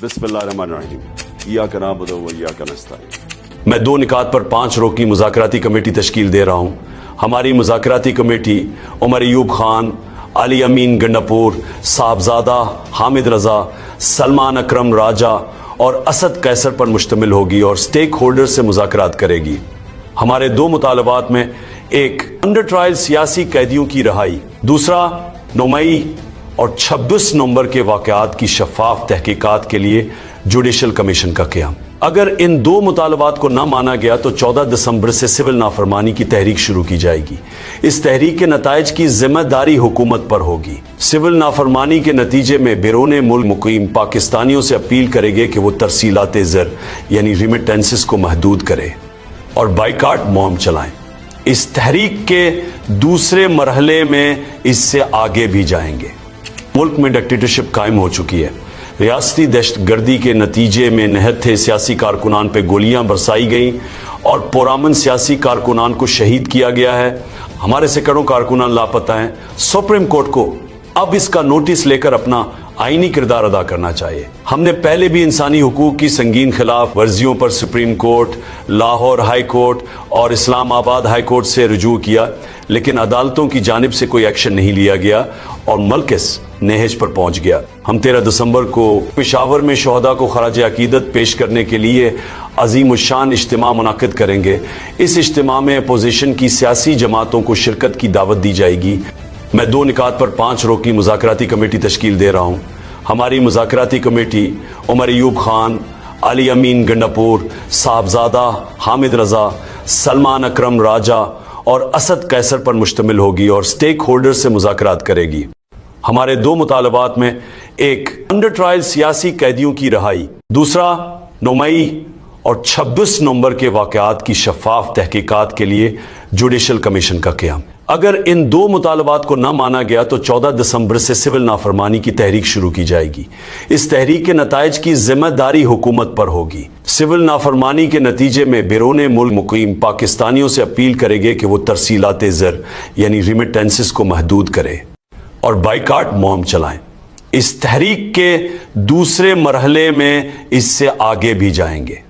बिस्मिल्लाहिर्रहमानिर्रहीम। इय्याका नअबुदु व इय्याका नस्तईन। मैं 2 निकात पर 5 रुकनी मुज़ाकराती कमेटी तश्कील दे रहा हूँ। हमारी मुज़ाकराती कमेटी उमर अयूब खान, अली अमीन गंडापुर, साहबजादा हामिद रजा, सलमान अकरम राजा और असद कैसर पर मुश्तमिल होगी और स्टेक होल्डर से मुज़ाकरात करेगी। हमारे 2 मुतालबात में एक, अंडर ट्रायल सियासी कैदियों की रहाई, दूसरा 9 मई और 26 नवंबर के वाक़यात की शफाफ तहकीकात के लिए जुडिशल कमीशन का क़याम। अगर इन 2 मुतालबात को न माना गया तो 14 दिसंबर से सिविल नाफरमानी की तहरीक शुरू की जाएगी। इस तहरीक के नताइज की जिम्मेदारी हुकूमत पर होगी। सिविल नाफरमानी के नतीजे में बैरून मुल्क मुकीम पाकिस्तानियों से अपील करेंगे कि वो तरसीलात ज़र यानी रिमिटेंसेस को महदूद करें और बाइकाट मुहिम चलाएं। इस तहरीक के दूसरे मरहले में इससे आगे भी जाएंगे। मुल्क में डिक्टेटरशिप कायम हो चुकी है। रियासती दहशतगर्दी के नतीजे में नहत थे सियासी कारकुनान पे गोलियां बरसाई गईं और पुरअमन सियासी कारकुनान को शहीद किया गया है। हमारे सैकड़ों कारकुनान लापता हैं। सुप्रीम कोर्ट को अब इसका नोटिस लेकर अपना आईनी किरदार अदा करना चाहिए। हमने पहले भी इंसानी हुकूक की संगीन खिलाफ वर्जियों पर supreme court, Lahore high court और इस्लामाबाद हाई कोर्ट से रुजू किया, लेकिन अदालतों की जानिब से कोई एक्शन नहीं लिया गया और मलकस नहज पर पहुंच गया। हम 13 दिसंबर को पेशावर में शहदा को खराज अकीदत पेश करने के लिए अजीम शान इज्तिमा मुनाकिद करेंगे। इस इज्तिमा में अपोजिशन की सियासी जमातों को शिरकत की दावत दी जाएगी। मैं 2 निकात पर 5 रुकनी मुज़ाकराती कमेटी तश्कील दे रहा हूँ। हमारी मुज़ाकराती कमेटी उमर अयूब खान, अली अमीन गंडापुर, साहबजादा हामिद रजा, सलमान अकरम राजा और असद कैसर पर मुश्तमिल होगी और स्टेक होल्डर से मुज़ाकरात करेगी। हमारे 2 मुतालबात में एक, अंडर ट्रायल सियासी कैदियों की रहाई, दूसरा 9 मई और 26 नवंबर के वाक़यात की शफाफ तहकीकात के लिए जुडिशल कमीशन का क़याम। अगर इन 2 मुतालबात को न माना गया तो 14 दिसंबर से सिविल नाफरमानी की तहरीक शुरू की जाएगी। इस तहरीक के नताइज की जिम्मेदारी हुकूमत पर होगी। सिविल नाफरमानी के नतीजे में बैरून मुल्क मुकीम पाकिस्तानियों से अपील करेंगे कि वो तरसीलात ज़र यानी रिमिटेंसेस को महदूद करें और बाइकाट मुहिम चलाएं। इस तहरीक के दूसरे मरहले में इससे आगे भी जाएंगे।